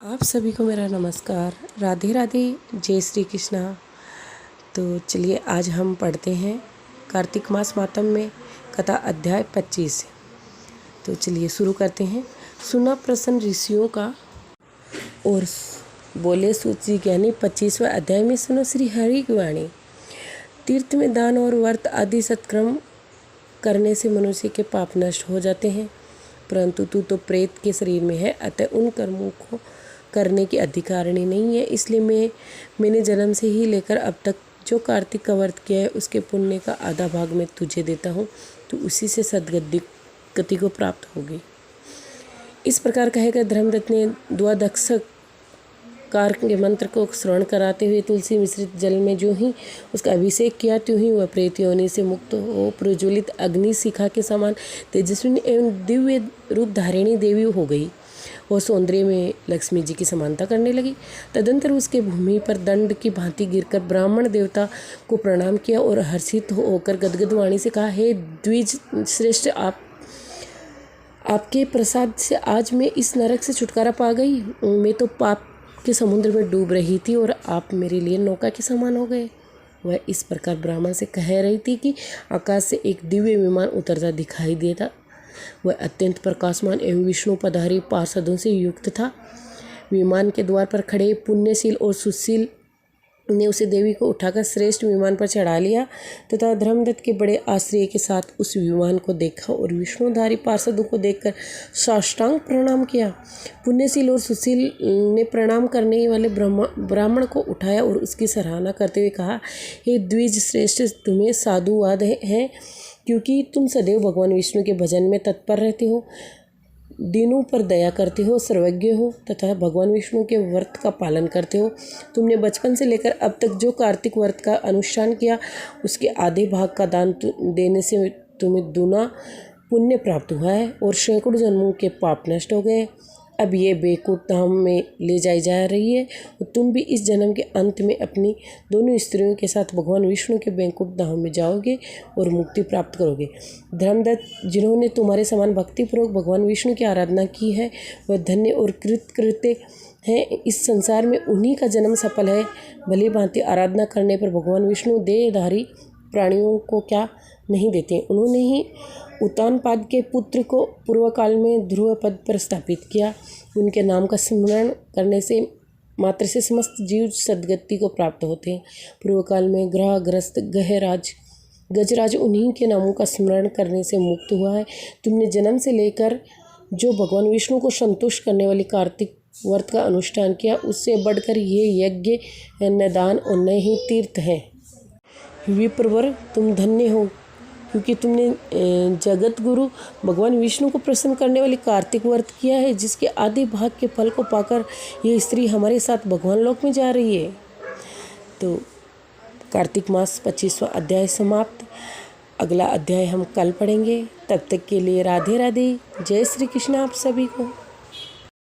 आप सभी को मेरा नमस्कार। राधे राधे, जय श्री कृष्णा। तो चलिए आज हम पढ़ते हैं कार्तिक मास मातम में कथा अध्याय 25। तो चलिए शुरू करते हैं। सुना प्रसन्न ऋषियों का और बोले सूची ज्ञानी। 25वें अध्याय में सुनो श्री हरि की वाणी। तीर्थ में दान और व्रत आदि सत्कर्म करने से मनुष्य के पाप नष्ट हो जाते हैं, परंतु तू तो प्रेत के शरीर में है, अतः उन कर्मों को करने की अधिकारिणी नहीं है। इसलिए मैंने जन्म से ही लेकर अब तक जो कार्तिक का व्रत किया है उसके पुण्य का आधा भाग मैं तुझे देता हूँ, तो उसी से सद्गति को प्राप्त होगी। इस प्रकार कहकर धर्मदत्त ने द्वादश कार के मंत्र को श्रवण कराते हुए तुलसी मिश्रित जल में जो ही उसका अभिषेक किया, त्यों ही वह प्रेत योनि से मुक्त हो प्रज्वलित अग्नि शिखा के समान तेजस्विनी एवं दिव्य रूप धारिणी देवी हो गई और सौंदर्य में लक्ष्मी जी की समानता करने लगी। तदंतर उसके भूमि पर दंड की भांति गिरकर ब्राह्मण देवता को प्रणाम किया और हर्षित होकर गदगद वाणी से कहा, हे द्विज श्रेष्ठ, आपके प्रसाद से आज मैं इस नरक से छुटकारा पा गई। मैं तो पाप के समुद्र में डूब रही थी और आप मेरे लिए नौका के समान हो गए। वह इस प्रकार ब्राह्मण से कह रही थी कि आकाश से एक दिव्य विमान उतरता दिखाई देता। वह अत्यंत प्रकाशमान एवं विष्णु पधारी पार्षदों से युक्त था। विमान के द्वार पर खड़े पुण्यशील और सुशील ने उसे देवी को उठाकर श्रेष्ठ विमान पर चढ़ा लिया तथा धर्मदत्त के बड़े आश्रय के साथ उस विमान को देखा और विष्णुधारी पार्षदों को देखकर साष्टांग प्रणाम किया। पुण्यशील और सुशील ने प्रणाम करने वाले ब्राह्मण को उठाया और उसकी सराहना करते हुए कहा, हे द्विज श्रेष्ठ, तुम्हें साधुवाद है, क्योंकि तुम सदैव भगवान विष्णु के भजन में तत्पर रहते हो, दीनों पर दया करते हो, सर्वज्ञ हो तथा भगवान विष्णु के व्रत का पालन करते हो। तुमने बचपन से लेकर अब तक जो कार्तिक व्रत का अनुष्ठान किया उसके आधे भाग का दान देने से तुम्हें दूना पुण्य प्राप्त हुआ है और सैकड़ों जन्मों के पाप नष्ट हो गए। अब ये बैकुंठ धाम में ले जाई जा रही है और तुम भी इस जन्म के अंत में अपनी दोनों स्त्रियों के साथ भगवान विष्णु के बैकुंठ धाम में जाओगे और मुक्ति प्राप्त करोगे। धर्मदत्त, जिन्होंने तुम्हारे समान भक्तिपूर्वक भगवान विष्णु की आराधना की है वह धन्य और कृतकृत्य हैं। इस संसार में उन्हीं का जन्म सफल है। भली भांति आराधना करने पर भगवान विष्णु देहधारी प्राणियों को क्या नहीं देते। उन्होंने ही उत्तानपाद के पुत्र को पूर्व काल में ध्रुव पद पर स्थापित किया। उनके नाम का स्मरण करने से मात्र से समस्त जीव सद्गति को प्राप्त होते हैं। पूर्व काल में ग्रहग्रस्त गजराज उन्हीं के नामों का स्मरण करने से मुक्त हुआ है। तुमने जन्म से लेकर जो भगवान विष्णु को संतुष्ट करने वाली कार्तिक व्रत का अनुष्ठान किया उससे बढ़कर ये यज्ञ न दान और न ही तीर्थ है। विप्रवर, तुम धन्य हो, क्योंकि तुमने जगत गुरु भगवान विष्णु को प्रसन्न करने वाली कार्तिक व्रत किया है, जिसके आधे भाग के फल को पाकर यह स्त्री हमारे साथ भगवान लोक में जा रही है। तो कार्तिक मास 25वां अध्याय समाप्त। अगला अध्याय हम कल पढ़ेंगे। तब तक के लिए राधे राधे, जय श्री कृष्ण आप सभी को।